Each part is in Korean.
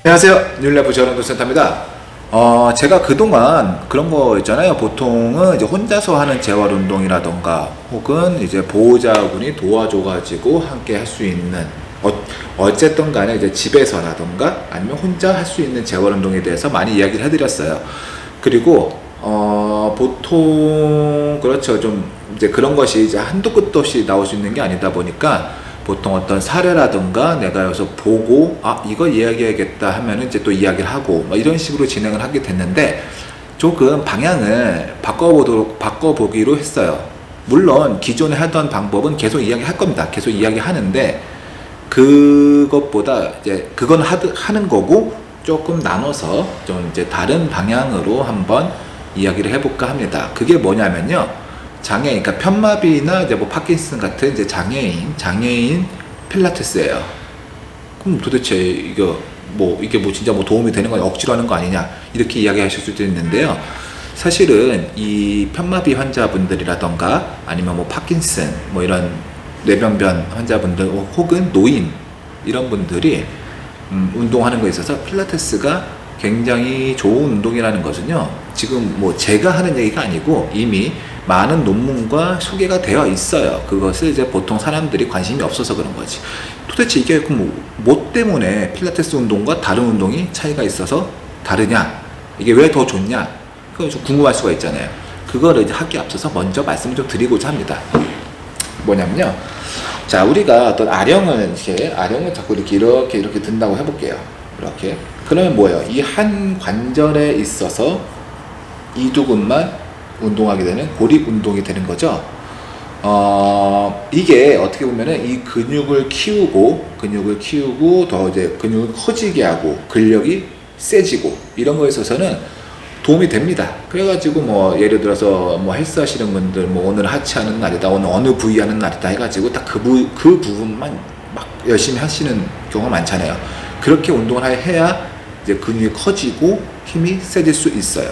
안녕하세요. 뉴라이프 재활운동센터입니다. 제가 그동안 그런 거 있잖아요. 보통은 이제 혼자서 하는 재활운동이라던가 혹은 이제 보호자분이 도와줘가지고 함께 할 수 있는 어쨌든 간에 이제 집에서라던가 아니면 혼자 할 수 있는 재활운동에 대해서 많이 이야기를 해드렸어요. 그리고 보통 그렇죠. 좀 이제 그런 것이 이제 한도 끝도 없이 나올 수 있는 게 아니다 보니까 보통 어떤 사례라든가 내가 여기서 보고 이거 이야기해야겠다 하면은 이제 또 이야기를 하고 이런 식으로 진행을 하게 됐는데 조금 방향을 바꿔보기로 했어요. 물론 기존에 하던 방법은 계속 이야기할 겁니다. 계속 이야기하는데 그것보다 이제 그건 하는 거고 조금 나눠서 좀 이제 다른 방향으로 한번 이야기를 해볼까 합니다. 그게 뭐냐면요. 장애인, 그러니까 편마비나 이제 뭐 파킨슨 같은 이제 장애인 필라테스예요. 그럼 도대체 이게 뭐 진짜 뭐 도움이 되는 거냐, 억지로 하는 거 아니냐, 이렇게 이야기하실 수도 있는데요. 사실은 이 편마비 환자분들이라던가 아니면 뭐 파킨슨, 뭐 이런 뇌병변 환자분들 혹은 노인 이런 분들이 운동하는 거에 있어서 필라테스가 굉장히 좋은 운동이라는 것은요, 지금 뭐 제가 하는 얘기가 아니고 이미 많은 논문과 소개가 되어 있어요. 그것을 이제 보통 사람들이 관심이 없어서 그런 거지. 도대체 이게 뭐 때문에 필라테스 운동과 다른 운동이 차이가 있어서 다르냐? 이게 왜 더 좋냐? 그거 좀 궁금할 수가 있잖아요. 그거를 이제 하기 앞서서 먼저 말씀을 좀 드리고자 합니다. 뭐냐면요. 자, 우리가 어떤 아령을 자꾸 이렇게 든다고 해볼게요. 이렇게. 그러면 뭐예요? 이 한 관절에 있어서 이두근만 운동하게 되는 고립 운동이 되는 거죠. 이게 어떻게 보면은 이 근육을 키우고 더 이제 근육을 커지게 하고 근력이 세지고 이런 거에 있어서는 도움이 됩니다. 그래가지고 뭐 예를 들어서 뭐 헬스 하시는 분들 뭐 오늘 하체 하는 날이다, 오늘 어느 부위 하는 날이다 해가지고 딱 그 부분만 막 열심히 하시는 경우가 많잖아요. 그렇게 운동을 해야 이제 근육이 커지고 힘이 세질 수 있어요.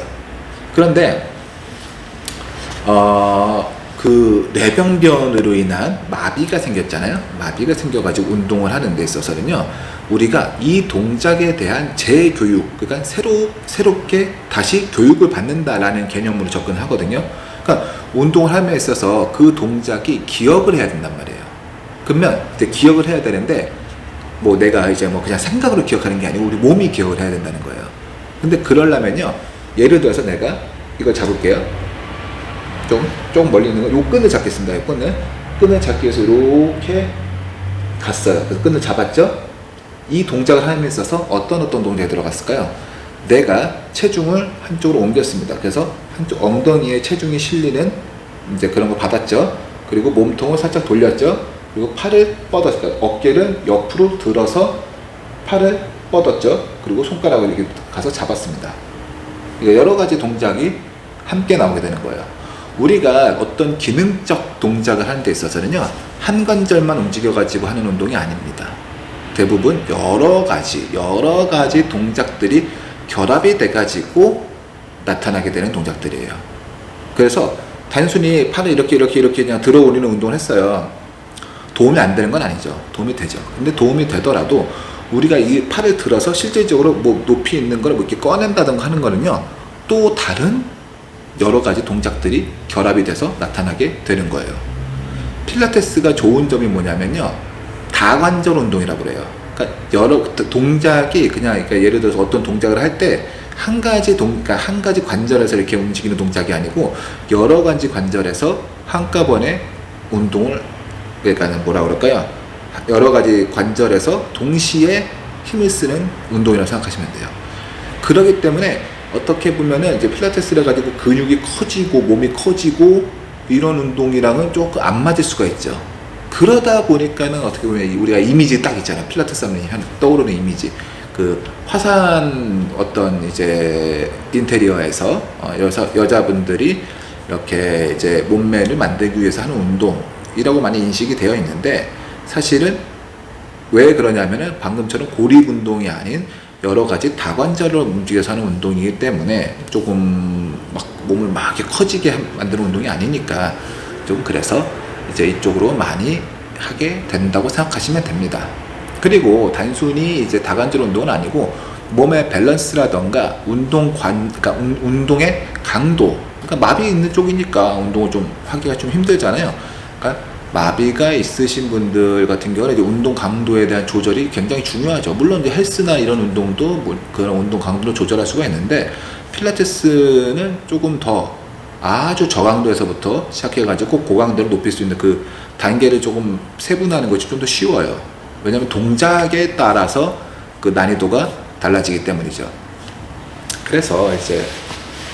그런데 그 뇌병변으로 인한 마비가 생겼잖아요. 마비가 생겨가지고 운동을 하는 데 있어서는요, 우리가 이 동작에 대한 재교육, 그러니까 새롭게 다시 교육을 받는다라는 개념으로 접근하거든요. 그러니까 운동을 함에 있어서 그 동작이 기억을 해야 된단 말이에요. 그러면 이제 기억을 해야 되는데 뭐 내가 이제 뭐 그냥 생각으로 기억하는 게 아니고 우리 몸이 기억을 해야 된다는 거예요. 근데 그러려면요, 예를 들어서 내가 이걸 잡을게요. 좀 멀리 있는 거, 요 끈을 잡겠습니다. 요 끈을 잡기 위해서 이렇게 갔어요. 그래서 끈을 잡았죠? 이 동작을 함에 있어서 어떤 동작이 들어갔을까요? 내가 체중을 한쪽으로 옮겼습니다. 그래서 한쪽 엉덩이에 체중이 실리는 이제 그런 거 받았죠? 그리고 몸통을 살짝 돌렸죠? 그리고 팔을 뻗었어요. 어깨를 옆으로 들어서 팔을 뻗었죠? 그리고 손가락을 이렇게 가서 잡았습니다. 여러 가지 동작이 함께 나오게 되는 거예요. 우리가 어떤 기능적 동작을 하는 데 있어서는요, 한 관절만 움직여가지고 하는 운동이 아닙니다. 대부분 여러 가지 동작들이 결합이 돼가지고 나타나게 되는 동작들이에요. 그래서 단순히 팔을 이렇게 그냥 들어 올리는 운동을 했어요. 도움이 안 되는 건 아니죠. 도움이 되죠. 근데 도움이 되더라도 우리가 이 팔을 들어서 실질적으로 뭐 높이 있는 걸 뭐 이렇게 꺼낸다든가 하는 거는요, 또 다른 여러 가지 동작들이 결합이 돼서 나타나게 되는 거예요. 필라테스가 좋은 점이 뭐냐면요, 다관절 운동이라고 그래요. 그러니까 여러 동작이 그러니까 예를 들어서 어떤 동작을 할 때 한 가지 관절에서 이렇게 움직이는 동작이 아니고 여러 가지 관절에서 한꺼번에 운동을, 그러니까 뭐라 그럴까요? 여러 가지 관절에서 동시에 힘을 쓰는 운동이라고 생각하시면 돼요. 그렇기 때문에 어떻게 보면은 이제 필라테스를 가지고 근육이 커지고 몸이 커지고 이런 운동이랑은 조금 안 맞을 수가 있죠. 그러다 보니까는 어떻게 보면 우리가 이미지 딱 있잖아요. 필라테스 하면 떠오르는 이미지. 그 화사한 어떤 이제 인테리어에서 여자분들이 이렇게 이제 몸매를 만들기 위해서 하는 운동이라고 많이 인식이 되어 있는데, 사실은 왜 그러냐면은 방금처럼 고립 운동이 아닌 여러 가지 다관절을 움직여서 하는 운동이기 때문에 조금 막 몸을 막 이렇게 커지게 만드는 운동이 아니니까 좀 그래서 이제 이쪽으로 많이 하게 된다고 생각하시면 됩니다. 그리고 단순히 이제 다관절 운동은 아니고 몸의 밸런스라던가 그러니까 운동의 강도, 그러니까 마비 있는 쪽이니까 운동을 좀 하기가 좀 힘들잖아요. 그러니까 마비가 있으신 분들 같은 경우는 이제 운동 강도에 대한 조절이 굉장히 중요하죠. 물론 이제 헬스나 이런 운동도 뭐 그런 운동 강도를 조절할 수가 있는데, 필라테스는 조금 더 아주 저강도에서부터 시작해가지고 꼭 고강도를 높일 수 있는 그 단계를 조금 세분화하는 것이 좀 더 쉬워요. 왜냐하면 동작에 따라서 그 난이도가 달라지기 때문이죠. 그래서 이제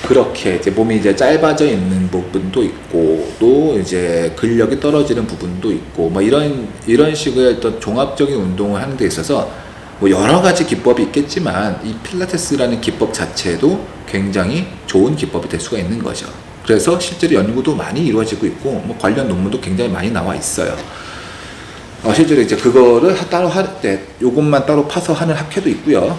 그렇게 이제 몸이 이제 짧아져 있는 부분도 있고, 또 이제 근력이 떨어지는 부분도 있고, 뭐 이런 식의 어떤 종합적인 운동을 하는 데 있어서 뭐 여러 가지 기법이 있겠지만, 이 필라테스라는 기법 자체도 굉장히 좋은 기법이 될 수가 있는 거죠. 그래서 실제로 연구도 많이 이루어지고 있고, 뭐 관련 논문도 굉장히 많이 나와 있어요. 실제로 이제 그거를 따로 할 때 요것만 따로 파서 하는 학회도 있고요.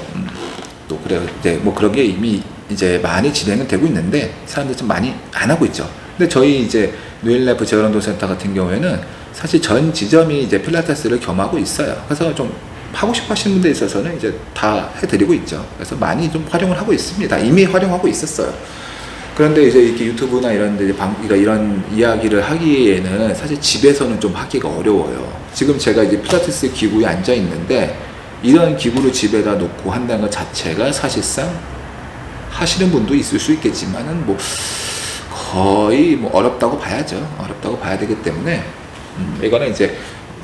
또 그래요. 이제 뭐 그런 게 이미 이제 많이 진행은 되고 있는데, 사람들이 좀 많이 안 하고 있죠. 근데 저희 이제 뉴일라이프 재활운동센터 같은 경우에는 사실 전 지점이 이제 필라테스를 겸하고 있어요. 그래서 좀 하고 싶어 하시는 분들에 있어서는 이제 다 해드리고 있죠. 그래서 많이 좀 활용을 하고 있습니다. 이미 활용하고 있었어요. 그런데 이제 이렇게 유튜브나 이런 데 그러니까 이런 이야기를 하기에는 사실 집에서는 좀 하기가 어려워요. 지금 제가 이제 필라테스 기구에 앉아 있는데, 이런 기구를 집에다 놓고 한다는 것 자체가 사실상 하시는 분도 있을 수 있겠지만은 뭐 거의 뭐 어렵다고 봐야죠. 어렵다고 봐야 되기 때문에 이거는 이제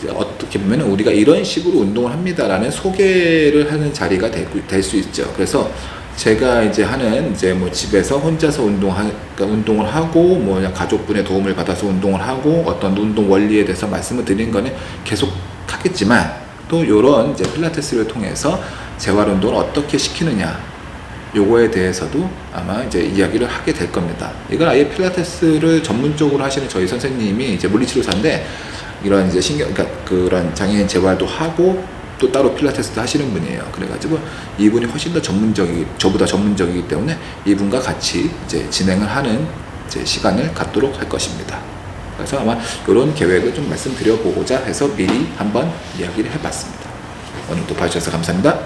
어떻게 보면 우리가 이런 식으로 운동을 합니다라는 소개를 하는 자리가 될 수 있죠. 그래서 제가 이제 하는 이제 뭐 집에서 혼자서 그러니까 운동을 하고, 뭐 가족분의 도움을 받아서 운동을 하고, 어떤 운동 원리에 대해서 말씀을 드리는 거는 계속 하겠지만, 또 이런 이제 필라테스를 통해서 재활 운동을 어떻게 시키느냐, 요거에 대해서도 아마 이제 이야기를 하게 될 겁니다. 이건 아예 필라테스를 전문적으로 하시는 저희 선생님이 이제 물리치료사인데, 이런 이제 그러니까 그런 장애인 재활도 하고 또 따로 필라테스도 하시는 분이에요. 그래가지고 이분이 훨씬 더 저보다 전문적이기 때문에 이분과 같이 이제 진행을 하는 이제 시간을 갖도록 할 것입니다. 그래서 아마 이런 계획을 좀 말씀드려보고자 해서 미리 한번 이야기를 해봤습니다. 오늘도 봐주셔서 감사합니다.